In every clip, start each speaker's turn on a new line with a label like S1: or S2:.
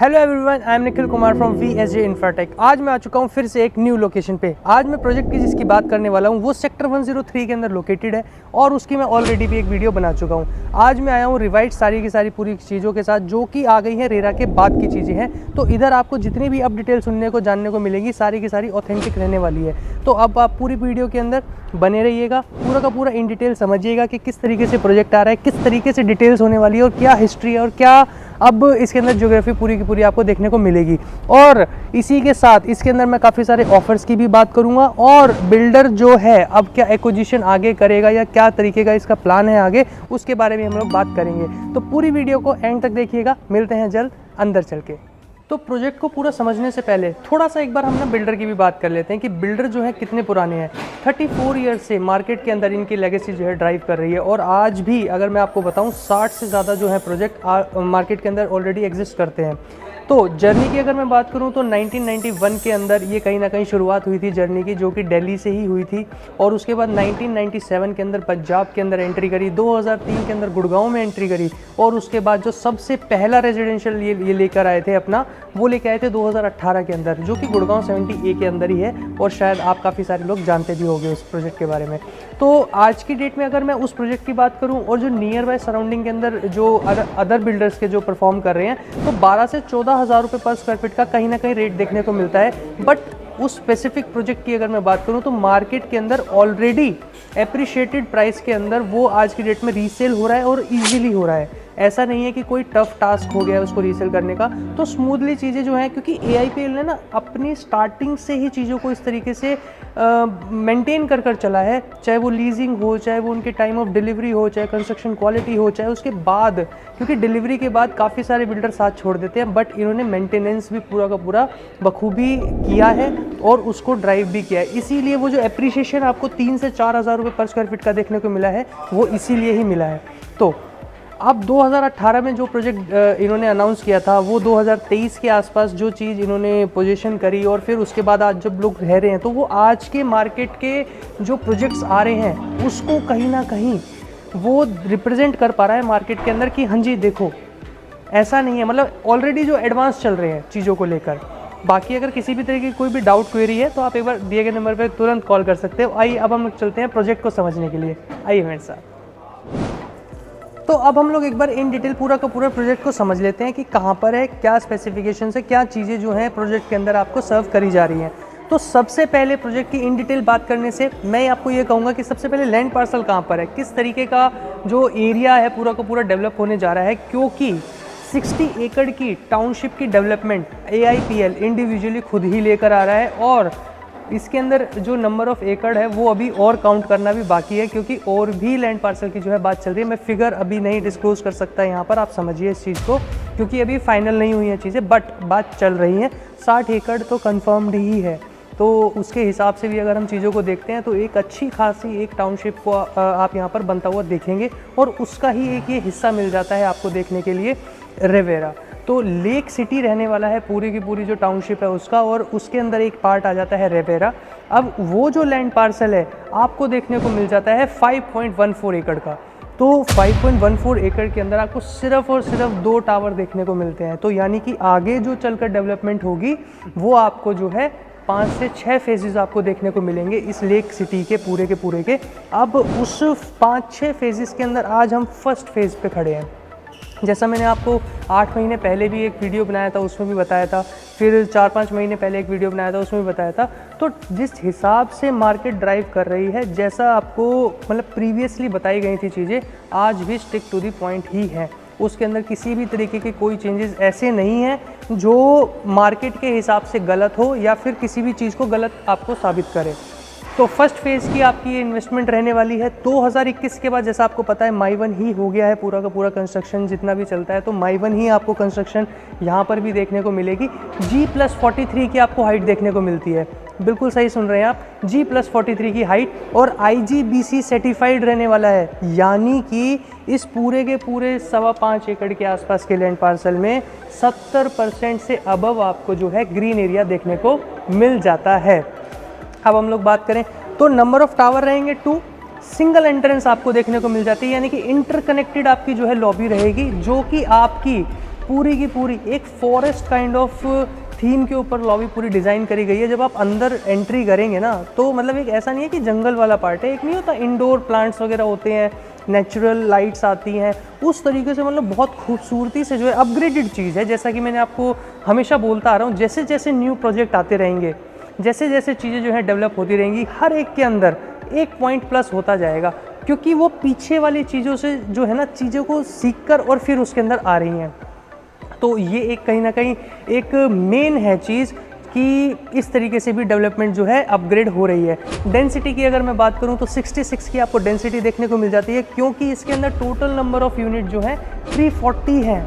S1: Hello everyone, I am Nikhil Kumar from VSJ Infratech. आज मैं आ चुका हूँ फिर से एक न्यू लोकेशन पे। आज मैं प्रोजेक्ट की जिसकी बात करने वाला हूँ वो सेक्टर 103 के अंदर लोकेटेड है और उसकी मैं ऑलरेडी भी एक वीडियो बना चुका हूँ। आज मैं आया हूँ रिवाइड सारी की सारी पूरी चीज़ों के साथ जो कि आ गई है रेरा के बाद की चीज़ें हैं। तो इधर आपको जितनी भी अब डिटेल सुनने को जानने को मिलेगी सारी की सारी ऑथेंटिक रहने वाली है। तो अब आप पूरी वीडियो के अंदर बने रहिएगा, पूरा का पूरा इन डिटेल समझिएगा कि किस तरीके से प्रोजेक्ट आ रहा है, किस तरीके से डिटेल्स होने वाली है और क्या हिस्ट्री है और क्या अब इसके अंदर ज्योग्राफी पूरी की पूरी आपको देखने को मिलेगी। और इसी के साथ इसके अंदर मैं काफ़ी सारे ऑफर्स की भी बात करूंगा और बिल्डर जो है अब क्या एक्विजिशन आगे करेगा या क्या तरीके का इसका प्लान है आगे, उसके बारे में हम लोग बात करेंगे। तो पूरी वीडियो को एंड तक देखिएगा। मिलते हैं जल्द अंदर चल के। तो प्रोजेक्ट को पूरा समझने से पहले थोड़ा सा एक बार हम ना बिल्डर की भी बात कर लेते हैं कि बिल्डर जो है कितने पुराने हैं। 34 ईयर्स से मार्केट के अंदर इनकी लेगेसी जो है ड्राइव कर रही है और आज भी अगर मैं आपको बताऊं 60 से ज़्यादा जो है प्रोजेक्ट मार्केट के अंदर ऑलरेडी एग्जिस्ट करते हैं। तो जर्नी की अगर मैं बात करूं तो 1991 के अंदर ये कहीं ना कहीं शुरुआत हुई थी जर्नी की, जो कि दिल्ली से ही हुई थी। और उसके बाद 1997 के अंदर पंजाब के अंदर एंट्री करी, 2003 के अंदर गुड़गांव में एंट्री करी और उसके बाद जो सबसे पहला रेजिडेंशियल ये लेकर आए थे अपना, वो लेकर आए थे 2018 के अंदर, जो कि गुड़गांव 70A के अंदर ही है। और शायद आप काफ़ी सारे लोग जानते भी होंगे उस प्रोजेक्ट के बारे में। तो आज की डेट में अगर मैं उस प्रोजेक्ट की बात करूं और जो नियर बाय सराउंडिंग के अंदर जो अदर बिल्डर्स के जो परफॉर्म कर रहे हैं, तो 12 से 14,000 रुपये पर स्क्वायर फीट का कहीं ना कहीं रेट देखने को मिलता है। बट उस स्पेसिफिक प्रोजेक्ट की अगर मैं बात करूं तो मार्केट के अंदर ऑलरेडी एप्रिशिएटेड प्राइस के अंदर वो आज की डेट में रीसेल हो रहा है और इजीली हो रहा है। ऐसा नहीं है कि कोई टफ टास्क हो गया है उसको रीसेल करने का। तो स्मूथली चीज़ें जो हैं, क्योंकि AIPL ने ना अपनी स्टार्टिंग से ही चीज़ों को इस तरीके से मेंटेन कर चला है, चाहे वो लीजिंग हो, चाहे वो उनके टाइम ऑफ डिलीवरी हो, चाहे कंस्ट्रक्शन क्वालिटी हो, चाहे उसके बाद, क्योंकि डिलीवरी के बाद काफ़ी सारे बिल्डर साथ छोड़ देते हैं, बट इन्होंने मेंटेनेंस भी पूरा का पूरा बखूबी किया है और उसको ड्राइव भी किया है। इसीलिए वो जो एप्रिसिएशन आपको 3 से 4,000 रुपये पर स्क्वायर फीट का देखने को मिला है वो इसीलिए ही मिला है। तो अब 2018 में जो प्रोजेक्ट इन्होंने अनाउंस किया था वो 2023 के आसपास जो चीज़ इन्होंने पोजीशन करी और फिर उसके बाद आज जब लोग रह रहे हैं तो वो आज के मार्केट के जो प्रोजेक्ट्स आ रहे हैं उसको कहीं ना कहीं वो रिप्रेजेंट कर पा रहा है मार्केट के अंदर कि हाँ जी देखो ऐसा नहीं है, मतलब ऑलरेडी जो एडवांस चल रहे हैं चीज़ों को लेकर। बाकी अगर किसी भी तरीके की कोई भी डाउट क्वेरी है तो आप एक बार दिए गए नंबर पर तुरंत कॉल कर सकते हो। आइए अब हम लोग चलते हैं प्रोजेक्ट को समझने के लिए। आइए मेरे साथ। तो अब हम लोग एक बार इन डिटेल पूरा का पूरा प्रोजेक्ट को समझ लेते हैं कि कहाँ पर है, क्या स्पेसिफिकेशन है, क्या चीज़ें जो हैं प्रोजेक्ट के अंदर आपको सर्व करी जा रही हैं। तो सबसे पहले प्रोजेक्ट की इन डिटेल बात करने से मैं आपको ये कहूँगा कि सबसे पहले लैंड पार्सल कहाँ पर है, किस तरीके का जो एरिया है पूरा का पूरा डेवलप होने जा रहा है। क्योंकि 60 एकड़ की टाउनशिप की डेवलपमेंट AIPL इंडिविजुअली खुद ही लेकर आ रहा है और इसके अंदर जो नंबर ऑफ एकड़ है वो अभी और काउंट करना भी बाकी है, क्योंकि और भी लैंड पार्सल की जो है बात चल रही है। मैं फिगर अभी नहीं डिस्क्लोज कर सकता यहाँ पर, आप समझिए इस चीज़ को, क्योंकि अभी फाइनल नहीं हुई है चीज़ें, बट बात चल रही है। 60 एकड़ तो कंफर्म्ड ही है। तो उसके हिसाब से भी अगर हम चीज़ों को देखते हैं तो एक अच्छी खासी एक टाउनशिप को आप यहाँ पर बनता हुआ देखेंगे और उसका ही एक ये हिस्सा मिल जाता है आपको देखने के लिए, रेवेरा। तो लेक सिटी रहने वाला है पूरी की पूरी जो टाउनशिप है उसका, और उसके अंदर एक पार्ट आ जाता है रेवेरा। अब वो जो लैंड पार्सल है आपको देखने को मिल जाता है 5.14 एकड़ का। तो 5.14 एकड़ के अंदर आपको सिर्फ और सिर्फ 2 टावर देखने को मिलते हैं। तो यानी कि आगे जो चलकर डेवलपमेंट होगी वो आपको जो है 5 से 6 फेजेस आपको देखने को मिलेंगे इस लेक सिटी के पूरे के। अब उस 5-6 फेजेस के अंदर आज हम फर्स्ट फेज़ पे खड़े हैं। जैसा मैंने आपको 8 महीने पहले भी एक वीडियो बनाया था उसमें भी बताया था, फिर 4-5 महीने पहले एक वीडियो बनाया था उसमें भी बताया था। तो जिस हिसाब से मार्केट ड्राइव कर रही है, जैसा आपको मतलब प्रीवियसली बताई गई थी चीज़ें, आज भी स्टिक टू द पॉइंट ही है। उसके अंदर किसी भी तरीके के कोई चेंजेस ऐसे नहीं हैं जो मार्केट के हिसाब से गलत हो या फिर किसी भी चीज़ को गलत आपको साबित करे। तो फर्स्ट फेज़ की आपकी ये इन्वेस्टमेंट रहने वाली है 2021 के बाद। जैसा आपको पता है माई-1 ही हो गया है पूरा का पूरा कंस्ट्रक्शन जितना भी चलता है, तो माई-1 ही आपको कंस्ट्रक्शन यहाँ पर भी देखने को मिलेगी। G+43 की आपको हाइट देखने को मिलती है, बिल्कुल सही सुन रहे हैं आप, G+43 की हाइट, और IGBC सर्टिफाइड रहने वाला है। यानी कि इस पूरे के पूरे 5.25 एकड़ के आसपास के लैंड पार्सल में 70% से अबव आपको जो है ग्रीन एरिया देखने को मिल जाता है। अब हम लोग बात करें तो नंबर ऑफ टावर रहेंगे 2, सिंगल एंट्रेंस आपको देखने को मिल जाती है, यानी कि इंटरकनेक्टेड आपकी जो है लॉबी रहेगी, जो कि आपकी पूरी की पूरी एक फॉरेस्ट काइंड ऑफ थीम के ऊपर लॉबी पूरी डिज़ाइन करी गई है। जब आप अंदर एंट्री करेंगे ना तो मतलब एक ऐसा नहीं है कि जंगल वाला पार्ट है, एक नहीं होता इंडोर प्लांट्स वगैरह होते हैं, नेचुरल लाइट्स आती हैं, उस तरीके से मतलब बहुत खूबसूरती से जो है अपग्रेडेड चीज़ है। जैसा कि मैंने आपको हमेशा बोलता आ रहा हूँ, जैसे जैसे न्यू प्रोजेक्ट आते रहेंगे, जैसे जैसे चीज़ें जो है डेवलप होती रहेंगी, हर एक के अंदर एक पॉइंट प्लस होता जाएगा, क्योंकि वो पीछे वाली चीज़ों से जो है ना चीज़ों को सीख कर और फिर उसके अंदर आ रही हैं। तो ये एक कहीं ना कहीं एक मेन है चीज़ कि इस तरीके से भी डेवलपमेंट जो है अपग्रेड हो रही है। डेंसिटी की अगर मैं बात करूं तो 66 की आपको डेंसिटी देखने को मिल जाती है, क्योंकि इसके अंदर टोटल नंबर ऑफ़ यूनिट जो है 340 है।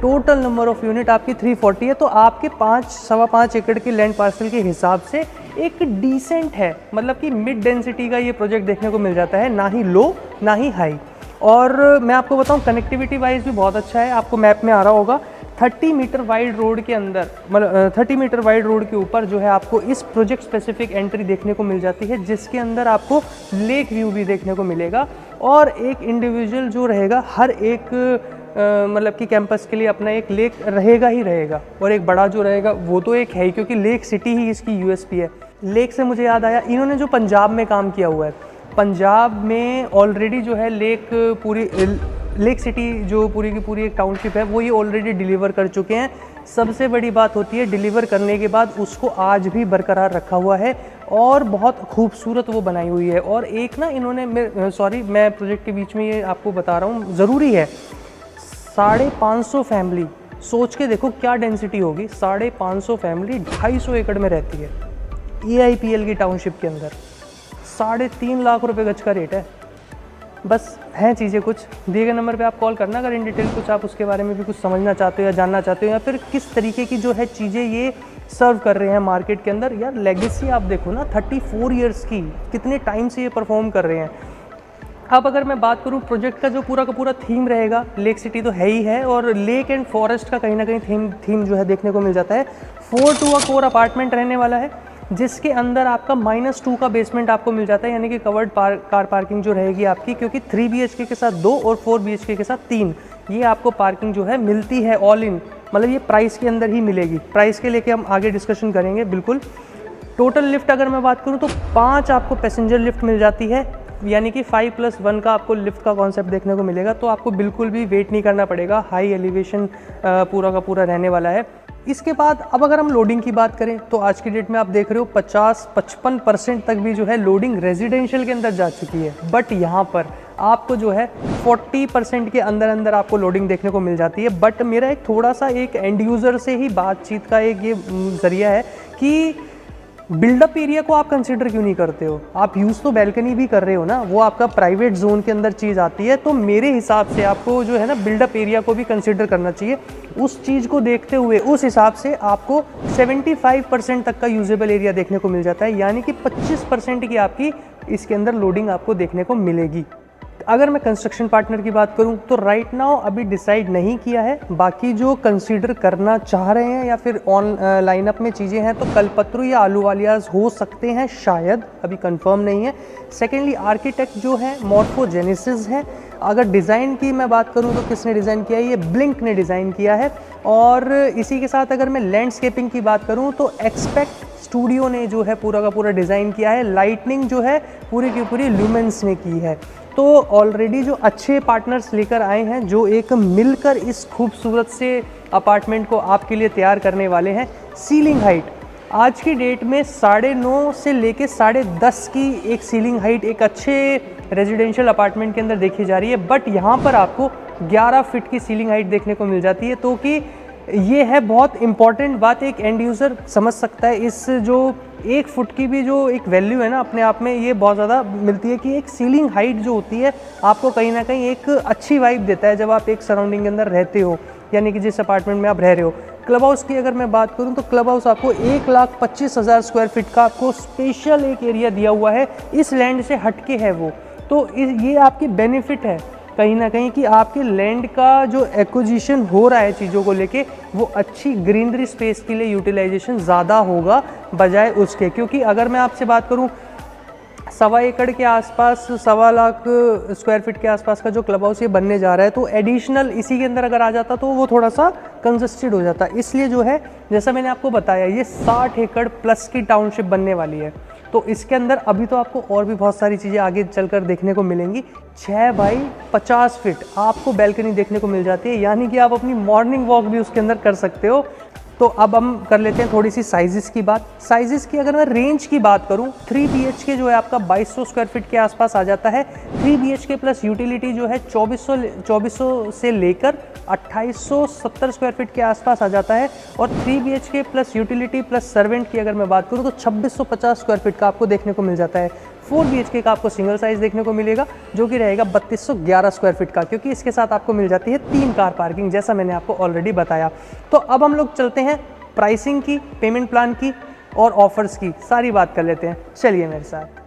S1: टोटल नंबर ऑफ़ यूनिट आपकी 340 है, तो आपके 5-5.25 एकड़ के लैंड पार्सल के हिसाब से एक डिसेंट है, मतलब कि मिड डेंसिटी का ये प्रोजेक्ट देखने को मिल जाता है, ना ही लो ना ही हाई। और मैं आपको बताऊं कनेक्टिविटी वाइज भी बहुत अच्छा है। आपको मैप में आ रहा होगा 30 मीटर वाइड रोड के अंदर, मतलब 30 मीटर वाइड रोड के ऊपर जो है आपको इस प्रोजेक्ट स्पेसिफिक एंट्री देखने को मिल जाती है, जिसके अंदर आपको लेक व्यू भी देखने को मिलेगा। और एक इंडिविजुअल जो रहेगा हर एक मतलब कि कैंपस के लिए अपना एक लेक रहेगा ही रहेगा, और एक बड़ा जो रहेगा वो तो एक है ही, क्योंकि लेक सिटी ही इसकी यूएसपी है। लेक से मुझे याद आया, इन्होंने जो पंजाब में काम किया हुआ है, पंजाब में ऑलरेडी जो है लेक सिटी जो पूरी की पूरी एक टाउनशिप है वो ये ऑलरेडी डिलीवर कर चुके हैं। सबसे बड़ी बात होती है डिलीवर करने के बाद उसको आज भी बरकरार रखा हुआ है और बहुत खूबसूरत वो बनाई हुई है। और एक ना इन्होंने मैं प्रोजेक्ट के बीच में ये आपको बता रहा हूँ, ज़रूरी है, 550 फैमिली, सोच के देखो क्या डेंसिटी होगी। 550 फैमिली 250 एकड़ में रहती है EIPL की टाउनशिप के अंदर। 3.5 लाख रुपए गज का रेट है। बस हैं चीज़ें कुछ, दिए गए नंबर पे आप कॉल करना अगर इन डिटेल कुछ आप उसके बारे में भी कुछ समझना चाहते हो या जानना चाहते हो, या फिर किस तरीके की जो है चीज़ें ये सर्व कर रहे हैं मार्केट के अंदर। यार लेगेसी आप देखो ना, 34 इयर्स की, कितने टाइम से ये परफॉर्म कर रहे हैं। अब अगर मैं बात करूं प्रोजेक्ट का जो पूरा का पूरा थीम रहेगा, लेक सिटी तो है ही है, और लेक एंड फॉरेस्ट का कहीं ना कहीं थीम जो है देखने को मिल जाता है। 4 टू अ कोर अपार्टमेंट रहने वाला है, जिसके अंदर आपका -2 का बेसमेंट आपको मिल जाता है, यानी कि कवर्ड कार पार्किंग जो रहेगी आपकी, क्योंकि 3 BHK के साथ 2 और 4 BHK के साथ 3 ये आपको पार्किंग जो है मिलती है ऑल इन, मतलब ये प्राइस के अंदर ही मिलेगी। प्राइस के लेके हम आगे डिस्कशन करेंगे बिल्कुल। टोटल लिफ्ट अगर मैं बात करूँ तो 5 आपको पैसेंजर लिफ्ट मिल जाती है, यानी कि 5+1 का आपको लिफ्ट का कॉन्सेप्ट देखने को मिलेगा। तो आपको बिल्कुल भी वेट नहीं करना पड़ेगा, हाई एलिवेशन पूरा का पूरा रहने वाला है। इसके बाद अब अगर हम लोडिंग की बात करें तो आज की डेट में आप देख रहे हो 50-55% तक भी जो है लोडिंग रेजिडेंशियल के अंदर जा चुकी है। बट यहाँ पर आपको जो है 40% के अंदर अंदर आपको लोडिंग देखने को मिल जाती है। बट मेरा एक थोड़ा सा एक एंड यूज़र से ही बातचीत का एक ये ज़रिया है कि बिल्डअप एरिया को आप कंसीडर क्यों नहीं करते हो। आप यूज़ तो बैल्कनी भी कर रहे हो ना, वो आपका प्राइवेट जोन के अंदर चीज़ आती है। तो मेरे हिसाब से आपको जो है ना बिल्डअप एरिया को भी कंसीडर करना चाहिए। उस चीज़ को देखते हुए उस हिसाब से आपको 75% तक का यूजेबल एरिया देखने को मिल जाता है, यानी कि 25% की आपकी इसके अंदर लोडिंग आपको देखने को मिलेगी। अगर मैं कंस्ट्रक्शन पार्टनर की बात करूं तो राइट नाउ अभी डिसाइड नहीं किया है, बाकी जो कंसीडर करना चाह रहे हैं या फिर ऑन लाइनअप में चीज़ें हैं तो कलपत्रु या आलूवालियाज हो सकते हैं, शायद अभी कंफर्म नहीं है। सेकेंडली आर्किटेक्ट जो है मॉर्फोजेनेसिस है। अगर डिज़ाइन की मैं बात करूं तो किसने डिज़ाइन किया है, ये ब्लिंक ने डिज़ाइन किया है। और इसी के साथ अगर मैं लैंडस्केपिंग की बात करूं तो एक्सपेक्ट स्टूडियो ने जो है पूरा का पूरा डिज़ाइन किया है। लाइटनिंग जो है पूरी की पूरी ल्यूमेंस ने की है। तो ऑलरेडी जो अच्छे पार्टनर्स लेकर आए हैं जो एक मिलकर इस खूबसूरत से अपार्टमेंट को आपके लिए तैयार करने वाले हैं। सीलिंग हाइट आज की डेट में 9.5 से लेके 10.5 की एक सीलिंग हाइट एक अच्छे रेजिडेंशियल अपार्टमेंट के अंदर देखी जा रही है। बट यहाँ पर आपको 11 फीट की सीलिंग हाइट देखने को मिल जाती है। तो कि ये है बहुत इंपॉर्टेंट बात, एक एंड यूज़र समझ सकता है। इस जो 1 फुट की भी जो एक वैल्यू है ना अपने आप में ये बहुत ज़्यादा मिलती है कि एक सीलिंग हाइट जो होती है आपको कहीं ना कहीं एक अच्छी वाइब देता है जब आप एक सराउंडिंग के अंदर रहते हो, यानी कि जिस अपार्टमेंट में आप रह रहे हो। क्लब हाउस की अगर मैं बात करूं तो क्लब हाउस आपको 1,25,000 स्क्वायर फीट का आपको स्पेशल एक एरिया दिया हुआ है, इस लैंड से हटके है वो। तो ये आपकी बेनिफिट है कहीं ना कहीं कि आपके लैंड का जो एक्विजिशन हो रहा है चीज़ों को लेके वो अच्छी ग्रीनरी स्पेस के लिए यूटिलाइजेशन ज़्यादा होगा बजाय उसके। क्योंकि अगर मैं आपसे बात करूं 1.25 एकड़ के आसपास, 1.25 लाख स्क्वायर फीट के आसपास का जो क्लब हाउस ये बनने जा रहा है, तो एडिशनल इसी के अंदर अगर आ जाता तो वो थोड़ा सा कंजस्टेड हो जाता। इसलिए जो है, जैसा मैंने आपको बताया, ये 60 एकड़ प्लस की टाउनशिप बनने वाली है। तो इसके अंदर अभी तो आपको और भी बहुत सारी चीज़ें आगे चलकर देखने को मिलेंगी। 6 बाई 50 फीट आपको बैल्कनी देखने को मिल जाती है, यानी कि आप अपनी मॉर्निंग वॉक भी उसके अंदर कर सकते हो। तो अब हम कर लेते हैं थोड़ी सी साइजेस की बात। साइजेस की अगर मैं रेंज की बात करूं, 3 BHK जो है आपका 2200 स्क्वायर फीट के आसपास आ जाता है। 3 BHK प्लस यूटिलिटी जो है 2400 से लेकर 2870 स्क्वायर फीट के आसपास आ जाता है। और 3 BHK plus utility plus servant की अगर मैं बात करूं तो 2650 स्क्वायर फीट का आपको देखने को मिल जाता है। 4 BHK का आपको सिंगल साइज देखने को मिलेगा, जो कि रहेगा 3211 स्क्वायर फीट का, क्योंकि इसके साथ आपको मिल जाती है 3 कार पार्किंग, जैसा मैंने आपको ऑलरेडी बताया। तो अब हम लोग चलते हैं प्राइसिंग की, पेमेंट प्लान की और ऑफर्स की सारी बात कर लेते हैं। चलिए मेरे साथ।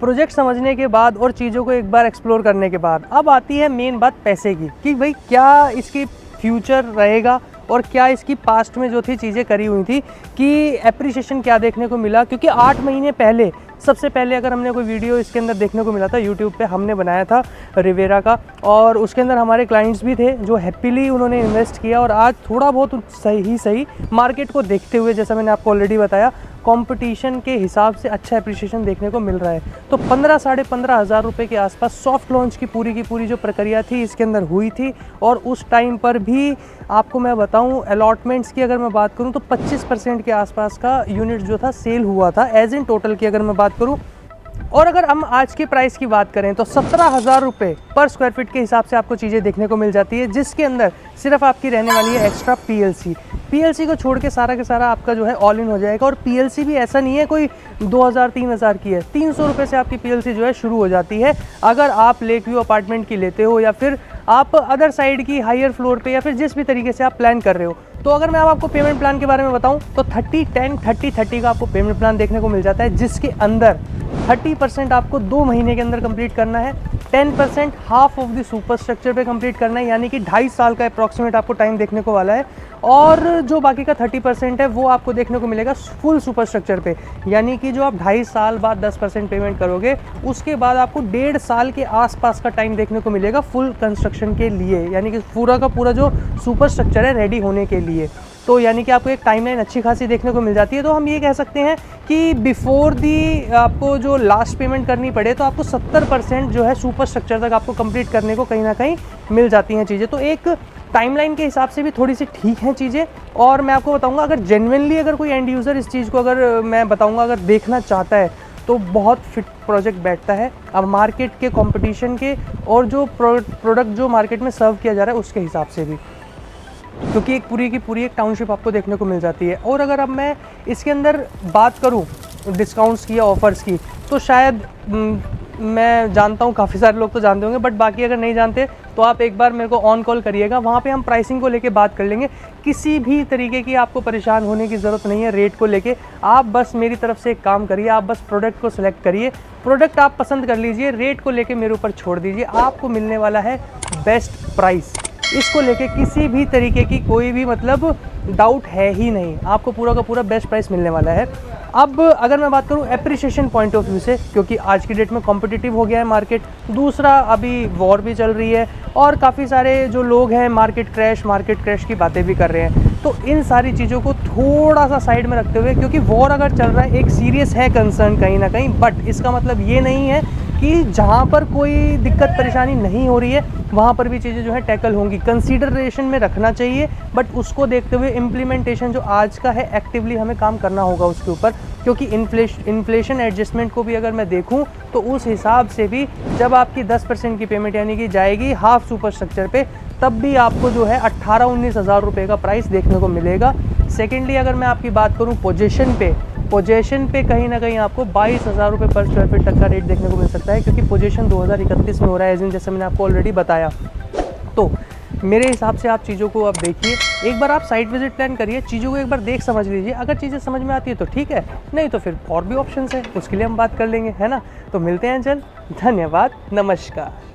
S1: प्रोजेक्ट समझने के बाद और चीज़ों को एक बार एक्सप्लोर करने के बाद अब आती है मेन बात पैसे की, कि भाई क्या इसकी फ्यूचर रहेगा और क्या इसकी पास्ट में जो थी चीज़ें करी हुई थी कि एप्रिसिएशन क्या देखने को मिला। क्योंकि 8 महीने पहले, सबसे पहले अगर हमने कोई वीडियो इसके अंदर देखने को मिला था यूट्यूब पे, हमने बनाया था रिवेरा का, और उसके अंदर हमारे क्लाइंट्स भी थे जो हैप्पीली उन्होंने इन्वेस्ट किया। और आज थोड़ा बहुत सही मार्केट को देखते हुए, जैसा मैंने आपको ऑलरेडी बताया, कंपटीशन के हिसाब से अच्छा एप्रिसिएशन देखने को मिल रहा है। तो 15 साढ़े 15 हज़ार रुपये के आसपास सॉफ्ट लॉन्च की पूरी जो प्रक्रिया थी इसके अंदर हुई थी। और उस टाइम पर भी आपको मैं बताऊं, अलॉटमेंट्स की अगर मैं बात करूं तो 25% के आसपास का यूनिट जो था सेल हुआ था, एज इन टोटल की अगर मैं बात करूं। और अगर हम आज के प्राइस की बात करें तो 17,000 रुपये पर स्क्वायर फीट के हिसाब से आपको चीज़ें देखने को मिल जाती है, जिसके अंदर सिर्फ आपकी रहने वाली है एक्स्ट्रा पीएलसी को छोड़ के सारा के सारा आपका जो है ऑल इन हो जाएगा। और पीएलसी भी ऐसा नहीं है कोई 2000-3000 की है, 300 रुपये से आपकी पीएलसी जो है शुरू हो जाती है। अगर आप लेक व्यू अपार्टमेंट की लेते हो या फिर आप अदर साइड की हायर फ्लोर पे या फिर जिस भी तरीके से आप प्लान कर रहे हो। तो अगर मैं आपको पेमेंट प्लान के बारे में बताऊं तो 30-10-30-30 का आपको पेमेंट प्लान देखने को मिल जाता है, जिसके अंदर 30% आपको 2 महीने के अंदर कंप्लीट करना है, 10% half of the super structure पे कंप्लीट करना है, यानी कि 2.5 साल का अप्रॉक्सीमेट आपको टाइम देखने को वाला है। और जो बाकी का 30% है वो आपको देखने को मिलेगा फुल सुपर स्ट्रक्चर पे, यानी कि जो आप 2.5 साल बाद 10% पेमेंट करोगे, उसके बाद आपको 1.5 साल के आसपास का टाइम देखने को मिलेगा फुल कंस्ट्रक्शन के लिए, यानी कि पूरा का पूरा जो सुपर स्ट्रक्चर है रेडी होने के लिए। तो यानी कि आपको एक टाइमलाइन अच्छी खासी देखने को मिल जाती है। तो हम ये कह सकते हैं कि बिफोर दी आपको जो लास्ट पेमेंट करनी पड़े तो आपको 70% जो है सुपर स्ट्रक्चर तक आपको कंप्लीट करने को कहीं ना कहीं मिल जाती हैं चीज़ें। तो एक टाइमलाइन के हिसाब से भी थोड़ी सी ठीक हैं चीज़ें। और मैं आपको बताऊंगा, अगर जेन्युइनली अगर कोई एंड यूज़र इस चीज़ को अगर मैं बताऊंगा अगर देखना चाहता है तो बहुत फिट प्रोजेक्ट बैठता है अब मार्केट के कंपटीशन के और जो प्रोडक्ट जो मार्केट में सर्व किया जा रहा है उसके हिसाब से भी, क्योंकि एक पूरी की पूरी एक टाउनशिप आपको देखने को मिल जाती है। और अगर अब मैं इसके अंदर बात करूं डिस्काउंट्स की या ऑफ़र्स की, तो शायद मैं जानता हूं काफ़ी सारे लोग तो जानते होंगे, बट बाकी अगर नहीं जानते तो आप एक बार मेरे को ऑन कॉल करिएगा, वहाँ पे हम प्राइसिंग को लेके बात कर लेंगे। किसी भी तरीके की आपको परेशान होने की ज़रूरत नहीं है रेट को लेके। आप बस मेरी तरफ से एक काम करिए, आप बस प्रोडक्ट को सिलेक्ट करिए, प्रोडक्ट आप पसंद कर लीजिए, रेट को लेके मेरे ऊपर छोड़ दीजिए, आपको मिलने वाला है बेस्ट प्राइस। इसको लेके किसी भी तरीके की कोई भी मतलब डाउट है ही नहीं, आपको पूरा का पूरा बेस्ट प्राइस मिलने वाला है। अब अगर मैं बात करूं एप्रिसिएशन पॉइंट ऑफ व्यू से, क्योंकि आज की डेट में कॉम्पिटिटिव हो गया है मार्केट, दूसरा अभी वॉर भी चल रही है और काफ़ी सारे जो लोग हैं मार्केट क्रैश की बातें भी कर रहे हैं। तो इन सारी चीज़ों को थोड़ा सा साइड में रखते हुए, क्योंकि वॉर अगर चल रहा है एक सीरियस है कंसर्न कहीं ना कहीं, बट इसका मतलब ये नहीं है कि जहाँ पर कोई दिक्कत परेशानी नहीं हो रही है वहाँ पर भी चीज़ें जो है टैकल होंगी, कंसीडरेशन में रखना चाहिए। बट उसको देखते हुए इम्प्लीमेंटेशन जो आज का है एक्टिवली हमें काम करना होगा उसके ऊपर, क्योंकि इन्फ्लेशन एडजस्टमेंट को भी अगर मैं देखूँ तो उस हिसाब से भी जब आपकी 10% की पेमेंट यानी कि जाएगी हाफ सुपर स्ट्रक्चर पे, तब भी आपको जो है 18-19 हज़ार रुपये का प्राइस देखने को मिलेगा। सेकेंडली अगर मैं आपकी बात करूँ पोजेशन पे कहीं ना कहीं आपको 22,000 रुपये पर स्क्वायर फीट तक का रेट देखने को मिल सकता है, क्योंकि पोजेशन 2031 में हो रहा है, जैसे मैंने आपको ऑलरेडी बताया। तो मेरे हिसाब से आप चीज़ों को अब देखिए, एक बार आप साइट विजिट प्लान करिए, चीज़ों को एक बार देख समझ लीजिए, अगर चीज़ें समझ में आती है तो ठीक है, नहीं तो फिर और भी ऑप्शंस है, उसके लिए हम बात कर लेंगे, है ना। तो मिलते हैं जल्द, धन्यवाद, नमस्कार।